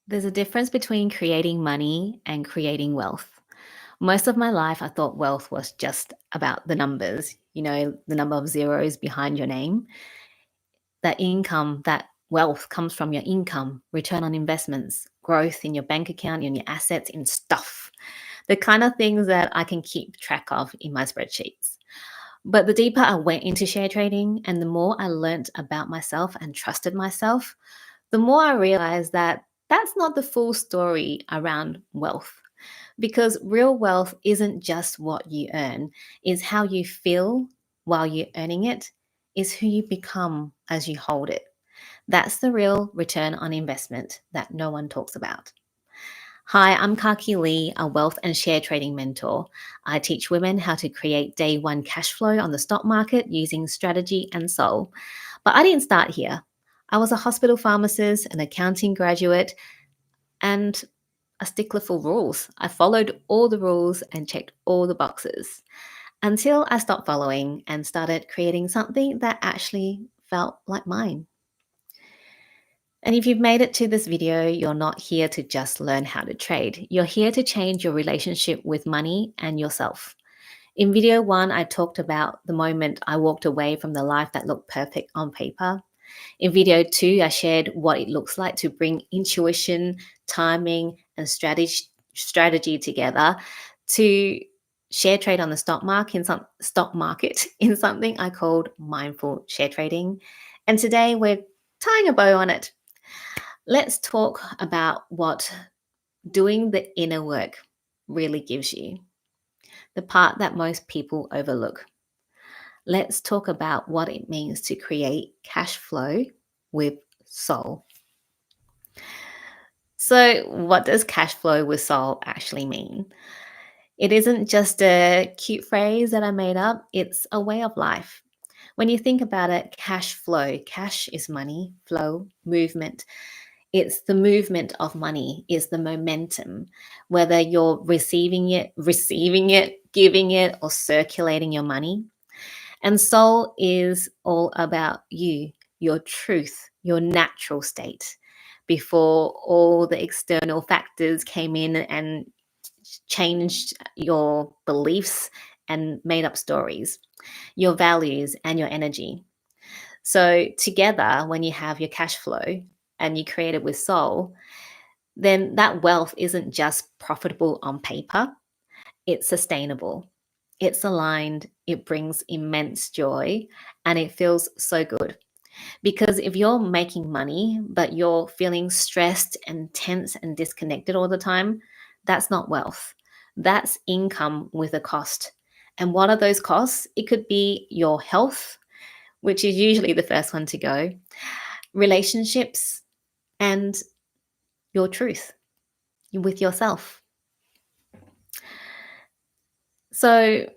There's a difference between creating money and creating wealth. Most of my life, I thought wealth was just about the numbers, the number of zeros behind your name. That income, that wealth comes from your income, return on investments, growth in your bank account, in your assets, in stuff. The kind of things that I can keep track of in my spreadsheets. But the deeper I went into share trading and the more I learned about myself and trusted myself, the more I realized that that's not the full story around wealth. Because real wealth isn't just what you earn, it's how you feel while you're earning it, is who you become as you hold it. That's the real return on investment that no one talks about. Hi, I'm Kaki Lee, a wealth and share trading mentor. I teach women how to create day one cash flow on the stock market using strategy and soul. But I didn't start here. I was a hospital pharmacist, an accounting graduate, and a stickler for rules. I followed all the rules and checked all the boxes until I stopped following and started creating something that actually felt like mine. And if you've made it to this video, you're not here to just learn how to trade. You're here to change your relationship with money and yourself. In video one, I talked about the moment I walked away from the life that looked perfect on paper. In video two, I shared what it looks like to bring intuition, timing, and strategy together to share trade on the stock market in something I called mindful share trading. And today we're tying a bow on it. Let's talk about what doing the inner work really gives you, the part that most people overlook. Let's talk about what it means to create cash flow with soul. So, what does cash flow with soul actually mean? It isn't just a cute phrase that I made up, it's a way of life. When you think about it, cash flow, cash is money, flow, movement. It's the movement of money, is the momentum, whether you're receiving it, giving it, or circulating your money. And soul is all about you, your truth, your natural state, before all the external factors came in and changed your beliefs and made up stories, your values, and your energy. So, together, when you have your cash flow and you create it with soul, then that wealth isn't just profitable on paper, it's sustainable. It's aligned, it brings immense joy, and it feels so good. Because if you're making money, but you're feeling stressed and tense and disconnected all the time, that's not wealth. That's income with a cost. And what are those costs? It could be your health, which is usually the first one to go, relationships, and your truth with yourself. So,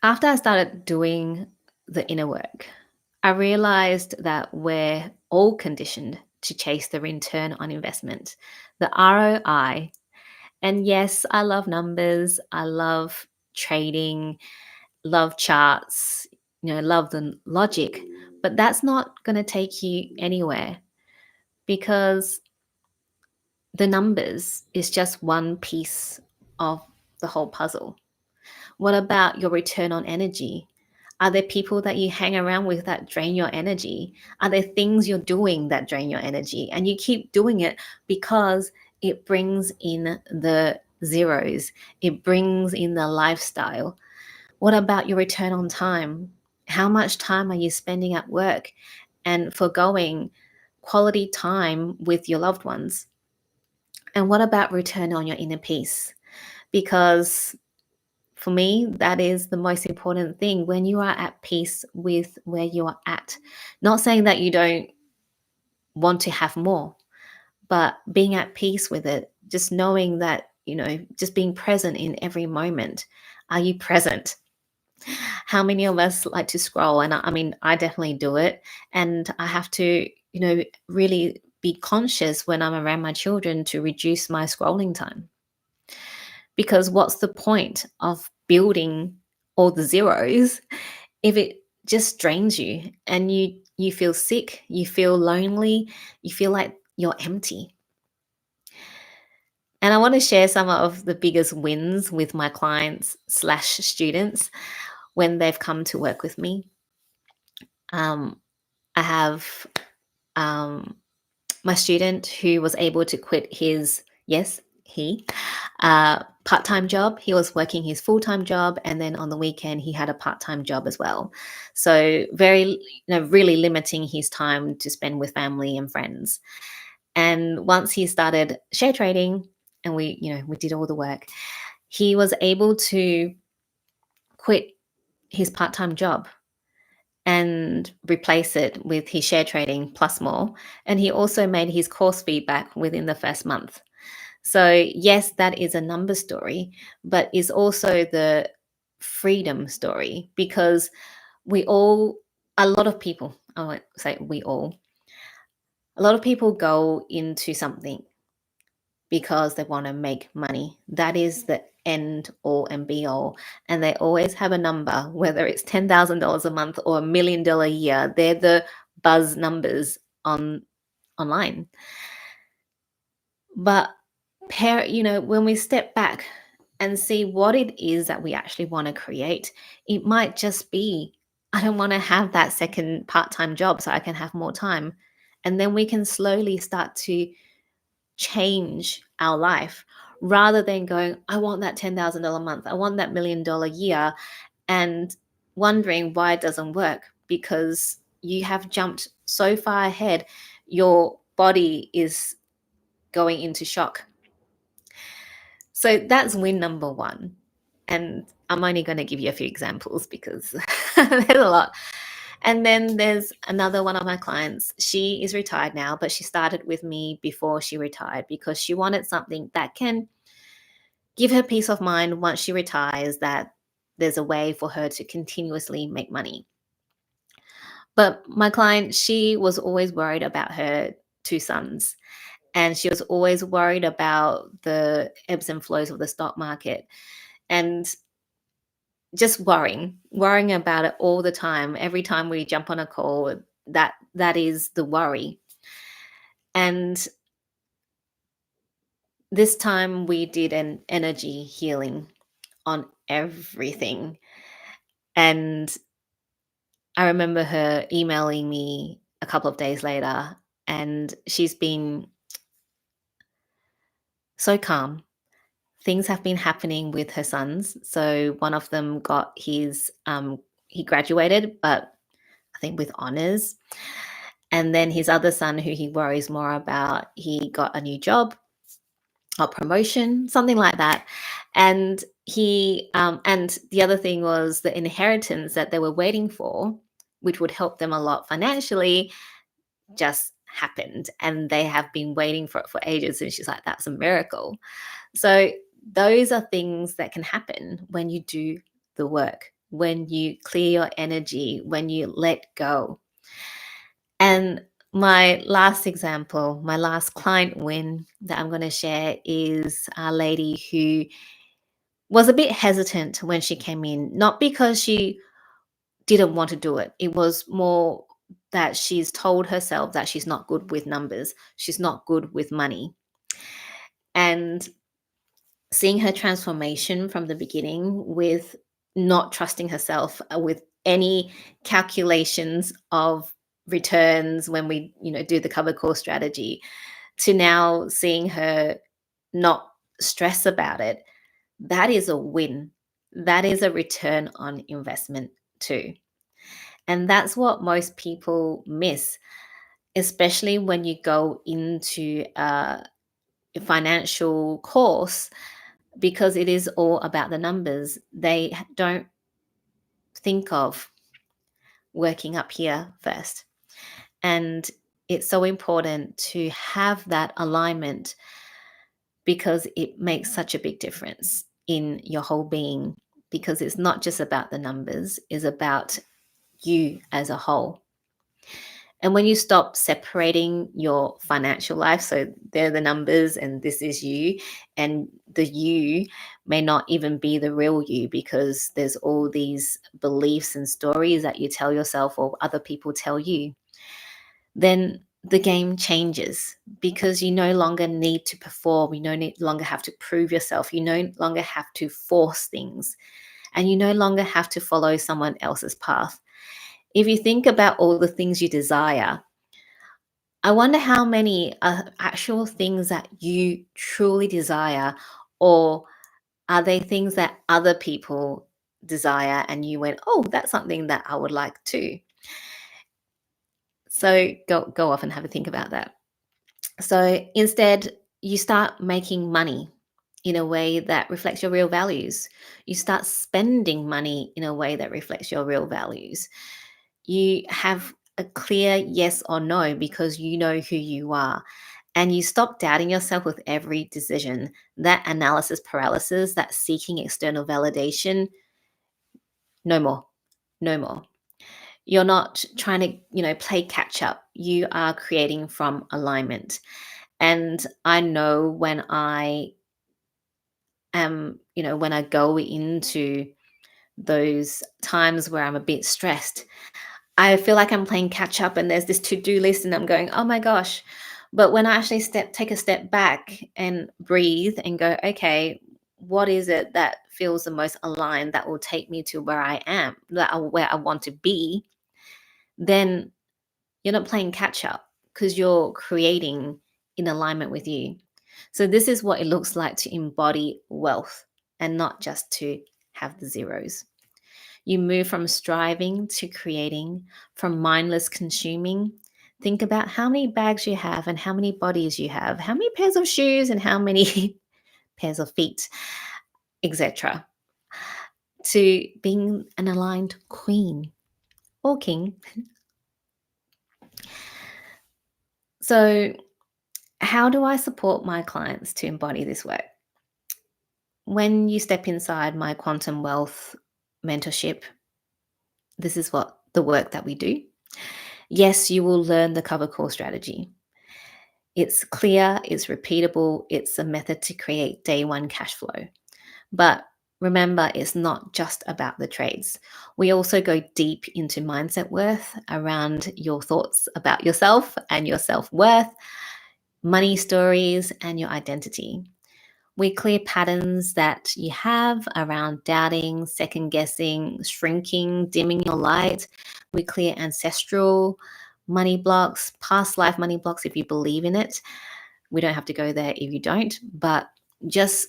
after I started doing the inner work, I realized that we're all conditioned to chase the return on investment, the ROI. And yes, I love numbers, I love trading, love charts, love the logic, but that's not going to take you anywhere because the numbers is just one piece of the whole puzzle. What about your return on energy? Are there people that you hang around with that drain your energy? Are there things you're doing that drain your energy? And you keep doing it because it brings in the zeros, it brings in the lifestyle. What about your return on time? How much time are you spending at work and foregoing quality time with your loved ones? And what about return on your inner peace? Because for me, that is the most important thing when you are at peace with where you are at. Not saying that you don't want to have more, but being at peace with it, just knowing that, just being present in every moment. Are you present? How many of us like to scroll? And I mean, I definitely do it. And I have to, really be conscious when I'm around my children to reduce my scrolling time. Because what's the point of building all the zeros if it just drains you and you you feel sick, you feel lonely, you feel like you're empty. And I want to share some of the biggest wins with my clients slash students when they've come to work with me. Um, I have um, my student who was able to quit his, yes, he, part-time job. He was working his full-time job, and then on the weekend he had a part-time job as well. So really limiting his time to spend with family and friends. And once he started share trading, and we did all the work, he was able to quit his part-time job and replace it with his share trading plus more. And he also made his course feedback within the first month. So, yes, that is a number story, but is also the freedom story, because a lot of people, I won't say we all, a lot of people go into something because they want to make money. That is the end all and be all. And they always have a number, whether it's $10,000 a month or $1 million a year. They're the buzz numbers online. But when we step back and see what it is that we actually want to create, it might just be, I don't want to have that second part-time job so I can have more time. And then we can slowly start to change our life, rather than going, I want that $10,000 a month, I want that $1 million year, and wondering why it doesn't work, because you have jumped so far ahead, your body is going into shock. So that's win number one. And I'm only going to give you a few examples because there's a lot. And then there's another one of my clients. She is retired now, but she started with me before she retired because she wanted something that can give her peace of mind once she retires, that there's a way for her to continuously make money. But my client, she was always worried about her two sons. And she was always worried about the ebbs and flows of the stock market, and just worrying about it all the time. Every time we jump on a call, that is the worry. And this time we did an energy healing on everything. And I remember her emailing me a couple of days later, and she's been so calm. Things have been happening with her sons. So one of them got he graduated, but I think with honors. And then his other son, who he worries more about, he got a new job or promotion, something like that. And and the other thing was the inheritance that they were waiting for, which would help them a lot financially, just happened. And they have been waiting for it for ages. And she's like, that's a miracle. So those are things that can happen when you do the work, when you clear your energy, when you let go. And my last example, my last client win that I'm going to share is a lady who was a bit hesitant when she came in, not because she didn't want to do it. It was more that she's told herself that she's not good with numbers, she's not good with money. And seeing her transformation from the beginning, with not trusting herself, with any calculations of returns when we do the cover call strategy, to now seeing her not stress about it, that is a win. That is a return on investment too. And that's what most people miss, especially when you go into a financial course, because it is all about the numbers. They don't think of working up here first. And it's so important to have that alignment, because it makes such a big difference in your whole being, because it's not just about the numbers, it's about you as a whole. And when you stop separating your financial life, so they're the numbers and this is you, and the you may not even be the real you, because there's all these beliefs and stories that you tell yourself or other people tell you. then the game changes, because you no longer need to perform. You no longer have to prove yourself. You no longer have to force things, and you no longer have to follow someone else's path. If you think about all the things you desire, I wonder how many are actual things that you truly desire, or are they things that other people desire and you went, oh, that's something that I would like too. So go off and have a think about that. So instead, you start making money in a way that reflects your real values. You start spending money in a way that reflects your real values. You have a clear yes or no because you know who you are. And you stop doubting yourself with every decision. That analysis paralysis, that seeking external validation, no more. No more. You're not trying to, play catch up. You are creating from alignment. And I know when when I go into those times where I'm a bit stressed, I feel like I'm playing catch up and there's this to-do list and I'm going, oh my gosh. But when I actually take a step back and breathe and go, okay, what is it that feels the most aligned that will take me to where I am, where I want to be, then you're not playing catch up because you're creating in alignment with you. So, this is what it looks like to embody wealth and not just to have the zeros. You move from striving to creating, from mindless consuming. Think about how many bags you have and how many bodies you have, how many pairs of shoes and how many pairs of feet, etc. To being an aligned queen or king. So, how do I support my clients to embody this work? When you step inside my quantum wealth mentorship, this is what the work that we do. Yes, you will learn the cover call strategy. It's clear, it's repeatable, it's a method to create day one cash flow. But remember, it's not just about the trades. We also go deep into mindset worth around your thoughts about yourself and your self worth, money stories, and your identity. We clear patterns that you have around doubting, second guessing, shrinking, dimming your light. We clear ancestral money blocks, past life money blocks if you believe in it. We don't have to go there if you don't, but just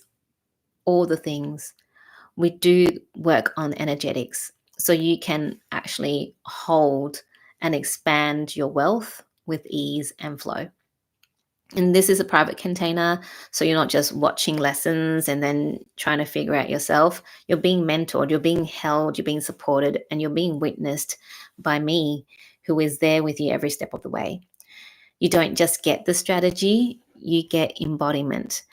all the things. We do work on energetics so you can actually hold and expand your wealth with ease and flow. And this is a private container, so you're not just watching lessons and then trying to figure out yourself. You're being mentored, you're being held, you're being supported, and you're being witnessed by me, who is there with you every step of the way. You don't just get the strategy, you get embodiment.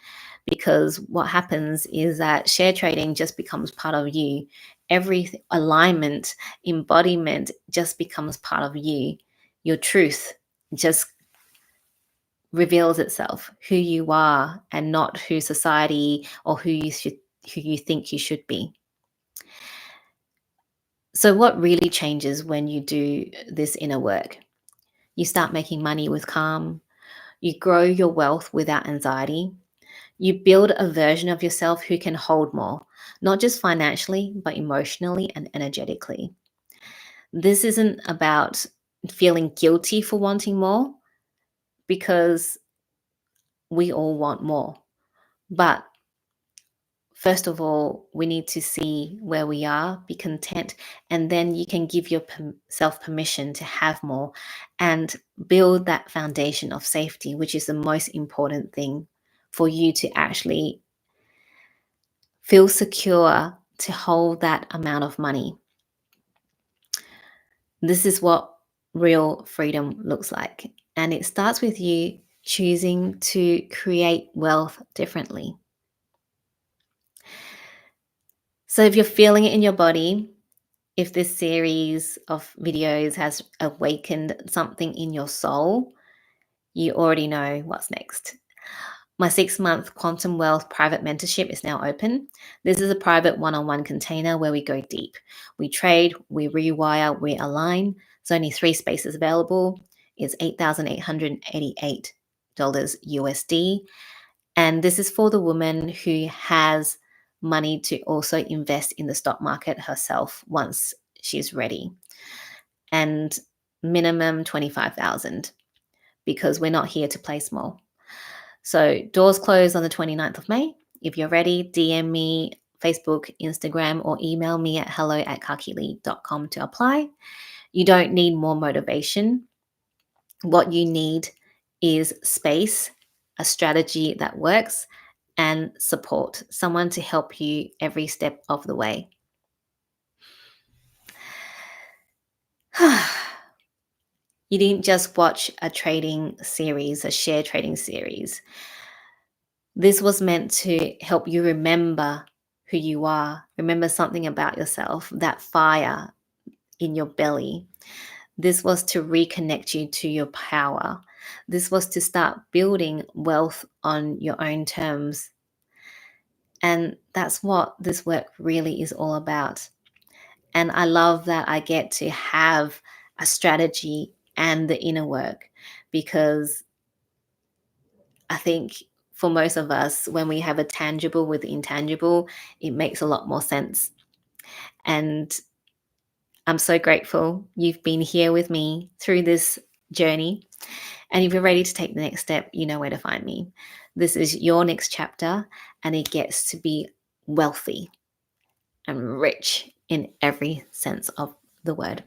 Because what happens is that share trading just becomes part of you. Every alignment, embodiment just becomes part of you. Your truth just reveals itself, who you are and not who society or who you think you should be. So what really changes when you do this inner work? You start making money with calm. You grow your wealth without anxiety. You build a version of yourself who can hold more, not just financially, but emotionally and energetically. This isn't about feeling guilty for wanting more, because we all want more. But first of all, we need to see where we are, be content, and then you can give yourself permission to have more and build that foundation of safety, which is the most important thing for you to actually feel secure to hold that amount of money. This is what real freedom looks like. And it starts with you choosing to create wealth differently. So if you're feeling it in your body, if this series of videos has awakened something in your soul, you already know what's next. My 6-month Quantum Wealth private mentorship is now open. This is a private one-on-one container where we go deep. We trade, we rewire, we align. There's only 3 spaces available. is $8,888 USD. And this is for the woman who has money to also invest in the stock market herself once she's ready. And minimum 25,000, because we're not here to play small. So doors close on the 29th of May. If you're ready, DM me, Facebook, Instagram, or email me at hello@kakili.com to apply. You don't need more motivation. What you need is space, a strategy that works, and support, someone to help you every step of the way. You didn't just watch a trading series, a share trading series. This was meant to help you remember who you are, remember something about yourself, that fire in your belly. This was to reconnect you to your power. This was to start building wealth on your own terms. And that's what this work really is all about. And I love that I get to have a strategy and the inner work, because I think for most of us, when we have a tangible with the intangible, it makes a lot more sense. And I'm so grateful you've been here with me through this journey. And if you're ready to take the next step, you know where to find me. This is your next chapter, and it gets to be wealthy and rich in every sense of the word.